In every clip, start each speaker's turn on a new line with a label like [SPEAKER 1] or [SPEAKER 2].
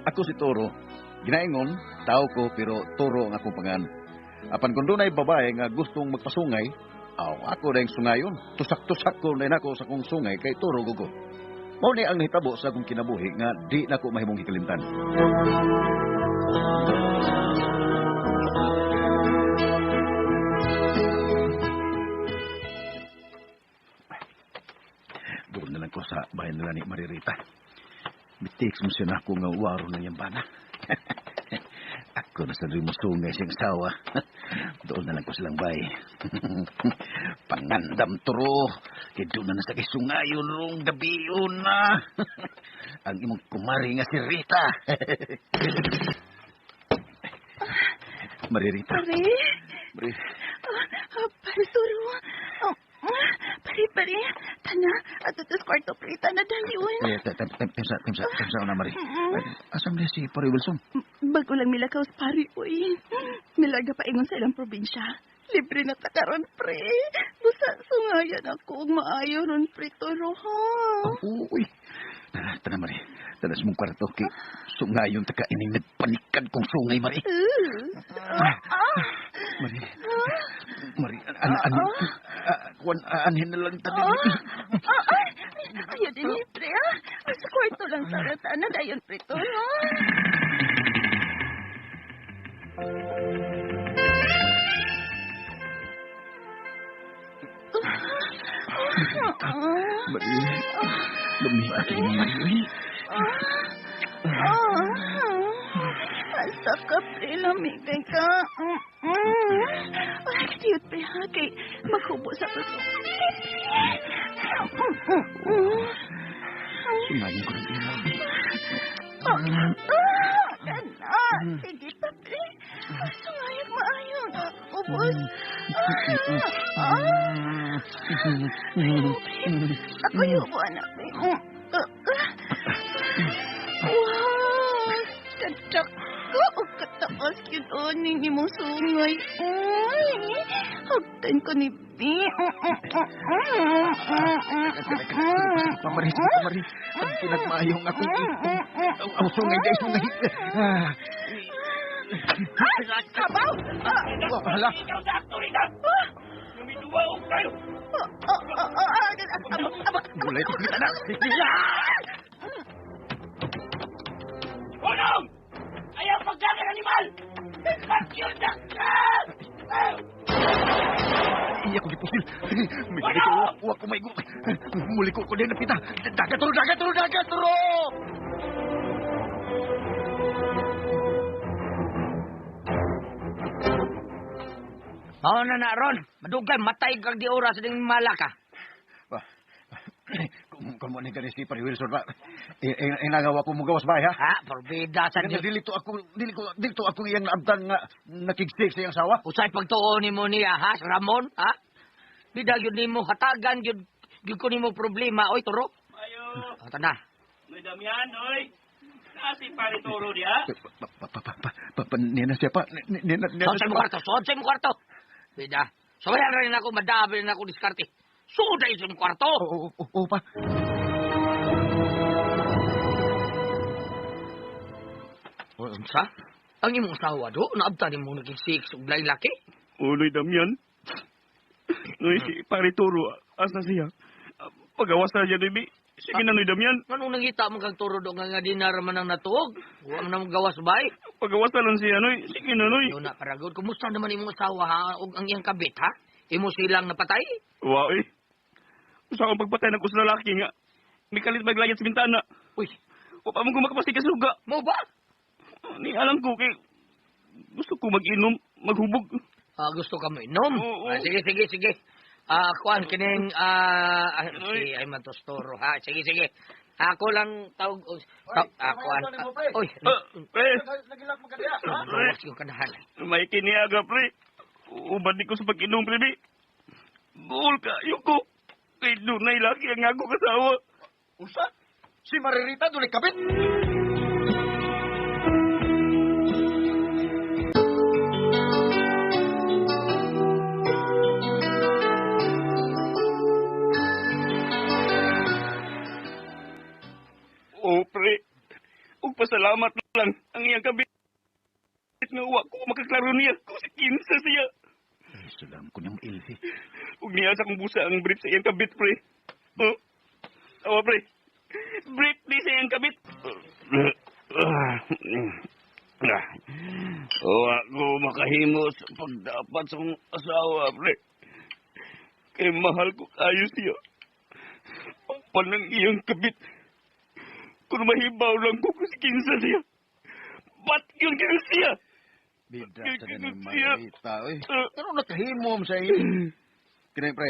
[SPEAKER 1] Ako si Toro. Ginaingon, tao ko pero Toro ang akong pangan. Apan kung dunay babae nga gustong magpasungay, ako na yung sungayon. Tusak-tusak ko na ako sa kong sungay kay Toro gugo. Mao ni ang nahitabo sa akong kinabuhi nga di na ko mahimong hikalimtan. Doon na lang ko sa bayan nila ni Maririta. Bitiks mo siya na ako nga waro ng yambana. Ako na sa rin mo sungay siyang sawa. Doon na lang ko silang bay. Pangandam Toro. Kaya doon na sa sungayon rong gabiyon na. Ang imong kumari nga si Rita. Maririta.
[SPEAKER 2] Pare? Pare, Toro. Pare. Tana, ato tos kwarto prita na daliwan.
[SPEAKER 1] Temsa na, Mari. Asam na si Pare Wilson?
[SPEAKER 2] Bago lang milakaw sa pare, uy. Milaga pa ingon sa ilang probinsya. Libre na takaron, pre. Busa, sungayan ako. Maayo ron, pre, Toro, ha?
[SPEAKER 1] Uy. Tana, Mari. Tana sa mong kwarto. Sungayon taka ining nagpanikad kong sungay, Mari. Mari, anhin na lang tadi.
[SPEAKER 2] Ayaw din ni pre, ha? Sa kwarto lang sa ratana, dayon, pre, Toro.
[SPEAKER 1] Mari, lumipat ini, Mari.
[SPEAKER 2] Asa ka, pre, lamigay ka. Ay, katiyot, pre, ha? Kay maghubo sa puso.
[SPEAKER 1] Sungayin ko ng ilaw.
[SPEAKER 2] Sige pa, pre. Sungayin maayo na. Ubus. Ako yung ubo, anak, pre. Wow! Kadak ko. Kataas yun o. Nini mong sungay. Hagtan ko ni B.
[SPEAKER 1] Pamari. Ang pinagmayong ako. Ang sungay dahil sungay.
[SPEAKER 2] Sabaw!
[SPEAKER 1] Hala.
[SPEAKER 3] Ikaw sa aktoridad! Lumiduwaog tayo!
[SPEAKER 1] Mulai ko kita na.
[SPEAKER 3] Unong! Ayaw pagdagan animal! Pagyundak ka!
[SPEAKER 1] Iya ko gipusil. May ko uwak ko maigo. Muli ko din napita. Dagat turo.
[SPEAKER 4] Mao na Ron. Madugay matay kag di oras ding malaka.
[SPEAKER 1] Kung mo ni si Pare Wilson ba? Inagawa ko mo gawas bahay ha?
[SPEAKER 4] Ha, porbida sa di.
[SPEAKER 1] Dili to ako iyang naabdan nga nakigsik sa iyang sawa.
[SPEAKER 4] Usay pagtuon nimo niya ha, Ramon, ha? Bida gyud nimo hatagan gyud ko nimo problema oy Toro.
[SPEAKER 3] Ayo!
[SPEAKER 4] Tana.
[SPEAKER 3] May damihan, oy! Nasi pare Toro dia?
[SPEAKER 1] Nina siya pa.
[SPEAKER 4] Sonsay mo kwarto. Bida. Sabayan rin ako, madabi rin ako diskarte. Suday sa kwarto.
[SPEAKER 1] Oo pa.
[SPEAKER 4] Unsa? Ang imong asawa do, naabtan nimo nagigsik ug lain laki?
[SPEAKER 3] Uloy Damian. Noy si pare Toro, asa siya? Pagawas na dyan, baby. Sige na, Noy Damian.
[SPEAKER 4] Anong nangita mo kang Toro do nga dinar man ang natuog? Wa man nang gawas bay.
[SPEAKER 3] Pagawas na lang siya, Noy. Sige na, Noy.
[SPEAKER 4] Yo na paragod, kumusta naman imong asawa ha ug ang iyang kabit ha? Imo silang napatay?
[SPEAKER 3] Wow, eh. Gusto akong pagpatay ng kusa lalaki nga. May kalit maglayat sa bintana.
[SPEAKER 4] Uy,
[SPEAKER 3] O pa mo kung makapastig ka suga.
[SPEAKER 4] mo ba?
[SPEAKER 3] Ni alam ko kay gusto ko mag-inom, maghubog.
[SPEAKER 4] Gusto ka mo inom?
[SPEAKER 3] Oo.
[SPEAKER 4] Sige. Kuan kining si ay matostoro ha. Sige. Ako lang tawag kuan. Oy.
[SPEAKER 3] Pre,
[SPEAKER 1] Nagilak mo kadiya.
[SPEAKER 4] Bawas yung kanahan.
[SPEAKER 3] may kiniaga, pre. Ubad di ko sa pag-inom, pre. Buol ka, yuko. Kay dunay laki ang ako kasawa.
[SPEAKER 1] Usa? Si Maririta duli kabit.
[SPEAKER 3] Oh, pre. Ug pasalamat lang ang iyang kabit nga wa ko makaklaro niya kung si kinsa siya.
[SPEAKER 1] Ay, salam ko niyang ilhi.
[SPEAKER 3] Ug niya sa kong busa ang brief sa iyang kabit, pre. Oh. Awa, pre. Brief di sa iyang kabit. Wa ko makahimo sa pagdapat sa kong asawa, pre. Kay mahal ko kayo siya. Ang panang iyang kabit. Kung mahibaw lang ko kung si kinsa siya. Ba't yun kayo siya?
[SPEAKER 1] Bida sa ganang marita, oy. Ano nakahimom sa iyo? Kinay, pre.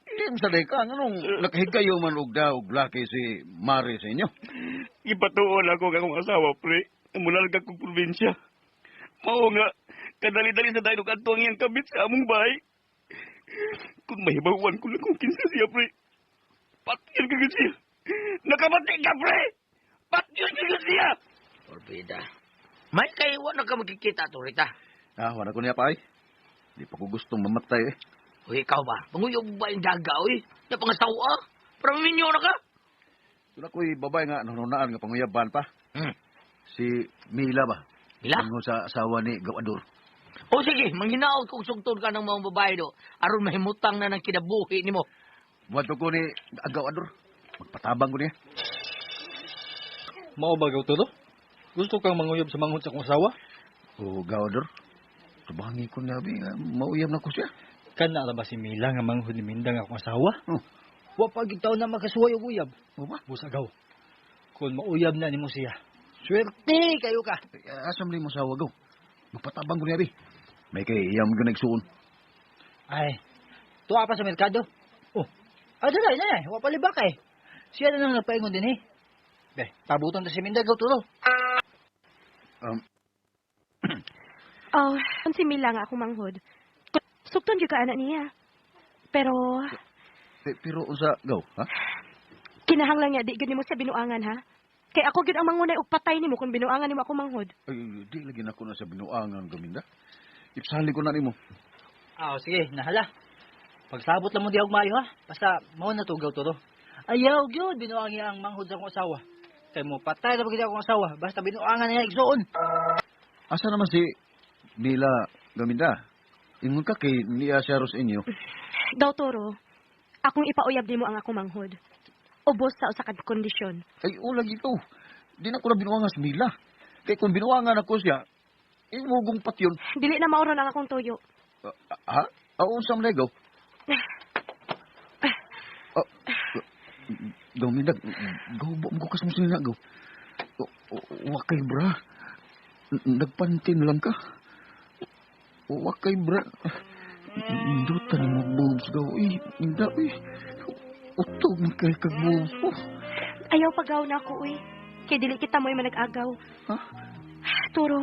[SPEAKER 1] Kim sa ka, anong nakahigayo man og daw laki si Mari sa inyo?
[SPEAKER 3] Ipatuon ako kakong asawa, pre. Mulalag akong probinsya. Mao nga, kadali-dali sa dayo kanto ang iyang kabit sa among bahay. Kung mahibawan ko lang kung kinsa siya, pre. Patyon ka siya. Nakabati ka, pre! Patyon ka siya!
[SPEAKER 4] Orbida. May kayo na ka magkikita, Torita.
[SPEAKER 1] Ah, wala ko niya pa, ay. Di pa ko gustong mamatay, eh.
[SPEAKER 4] O ikaw ba? Panguyog ba yung daga, oy? Na pangasawa? Parang minyo na ka?
[SPEAKER 1] Doon ako'y babay nga, nanunaan nga panguyaban pa. Si Mila ba?
[SPEAKER 4] Mila?
[SPEAKER 1] Ano sa asawa ni Gawador.
[SPEAKER 4] O sige, manghinaot kung sugtod ka ng mga babae do. Aron mahimutang na ng kinabuhi ni mo.
[SPEAKER 1] Wato ko ni Gawador. Magpatabang ko niya.
[SPEAKER 5] Mao ba gaw todo? Gusto kang manguyab sa manghod sa kong asawa?
[SPEAKER 1] O Gawador, tabangi ko na, mauyam na ko siya.
[SPEAKER 5] Kana ra ba si Mila nga manghod ni Mindang akong asawa?
[SPEAKER 1] Oh.
[SPEAKER 5] Wa pa gitaw na makasuway og uyab.
[SPEAKER 1] O ba?
[SPEAKER 5] Busagaw. Kung mauyab na nimo siya. Swerte kayo ka.
[SPEAKER 1] Asam li mo sa wagaw. Magpatabang ko niya, bi. May kay iyam ka nagsuon.
[SPEAKER 5] Ay, tuwa pa sa merkado. Oh, dala na. Wa pa libak eh. Siya na nang nagpaingon din eh. Be, pabuton ta si Mindang gaw todo.
[SPEAKER 2] Oh, ang si Mila nga akong manghod. Sukton yung ka anak niya. Pero,
[SPEAKER 1] Pero unsa gaw, ha?
[SPEAKER 2] kinahanglan niya, di gud nimo siya binuangan, ha? Kay ako gud ang mangunay og patay nimo kung binuangan nimo ako manghod.
[SPEAKER 1] Ay, di lagi na ko na sa binuangan, Gaminda. Ipsali ko na nimo.
[SPEAKER 5] Sige, nahala. Pagsabot lang mo di og mayo ha. Basta mao na tugaw todo. Ayaw gyud binuangi ang manghod sa akong asawa. Kay mo patay na pagid akong asawa, basta binuangan niya igsuon.
[SPEAKER 1] Asa naman si Mila Gaminda? Ingon ka kay niya siya ros inyo.
[SPEAKER 2] Daw toro, akong ipauyab nimo ang ako manghod. Ubos sa usa ka kondisyon.
[SPEAKER 1] Ay, ulag ito. Di na ko na binuangan si Mila. Kay kung binuangan ako siya, imugong patyon.
[SPEAKER 2] Dili na maoron ang akong tuyo.
[SPEAKER 1] Ha? Unsang legaw? Gaminda, gaw mo ko kasama sila gaw. Wakay bra. Nagpantin lang ka. Wakay bra. Indutan mo boobs gaw. Minda, utog mo kay kag boobs po.
[SPEAKER 2] Ayaw pagaw na ako, uy. Kay dili kita mo'y manag-agaw.
[SPEAKER 1] Ha?
[SPEAKER 2] Turo,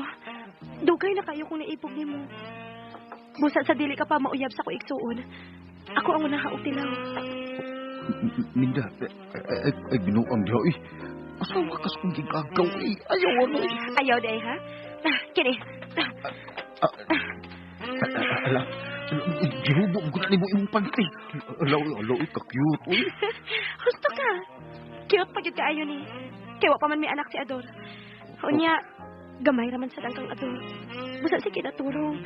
[SPEAKER 2] dugay na kayo kung naipog nimo. Busa sa dili ka pa mauyab sa ko igsuon. Ako ang unang hautilaw.
[SPEAKER 1] Minda, ay binuang diyo asawa kas kong gigagaw Ayaw ano
[SPEAKER 2] Ayaw day, ha? Kini.
[SPEAKER 1] Ala, gihubog ko na ni mo imong panty. Alaw, ka-cute, uy.
[SPEAKER 2] Gusto ka. Cute pa gyud kaayo ni. Kay wa pa man may anak si Ador. Unya, gamay raman sa dangkang Ador. Busa sige na turong.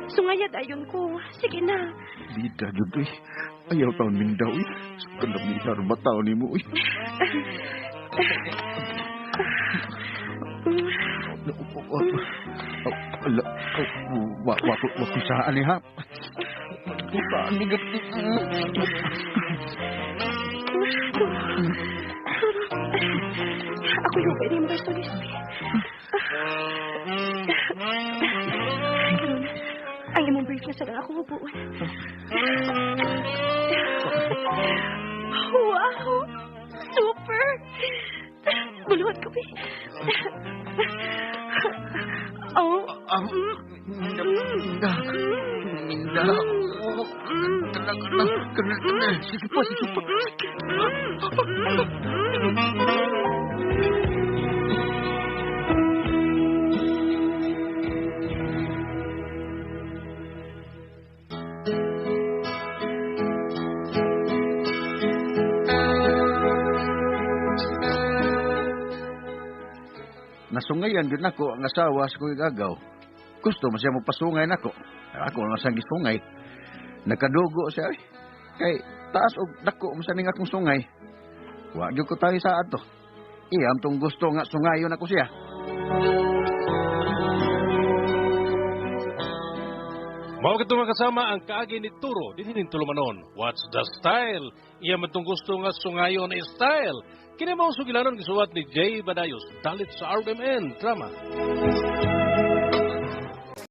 [SPEAKER 2] Sungayad ayon ko. Sige na.
[SPEAKER 1] Bida, jud, uy. Ayaw taon mindaw, uy. Sa kalamitar bataw ni mo, uy. Wako saan eh, ha? Saan ni gati?
[SPEAKER 2] Ako yung pwede mo gusto ni Sophie. Karon, ang imong brief na sa lang ako hubuan. Wow! Super! Buluhan ko, Pi. Oh.
[SPEAKER 1] Kena. Sige pa. nasungayan yun ako ang asawa sa kuya gagaw. Gusto mo siya magpasungay nako. Ako lang sang gisungay. Nakadugo siya eh. Kay taas og dako mo sa ning akong sungay. Wa gyud ko tayo sa ato. Iyam tong gusto nga sungayon ako siya.
[SPEAKER 6] Mao kadto nga kasama ang kaagi ni Turo dinhi tulumanon. What's the style? Iya man tong gusto nga sungayon na style. Kini mao sugilanon gisuwat ni Jay Badayos dalit sa RMN drama.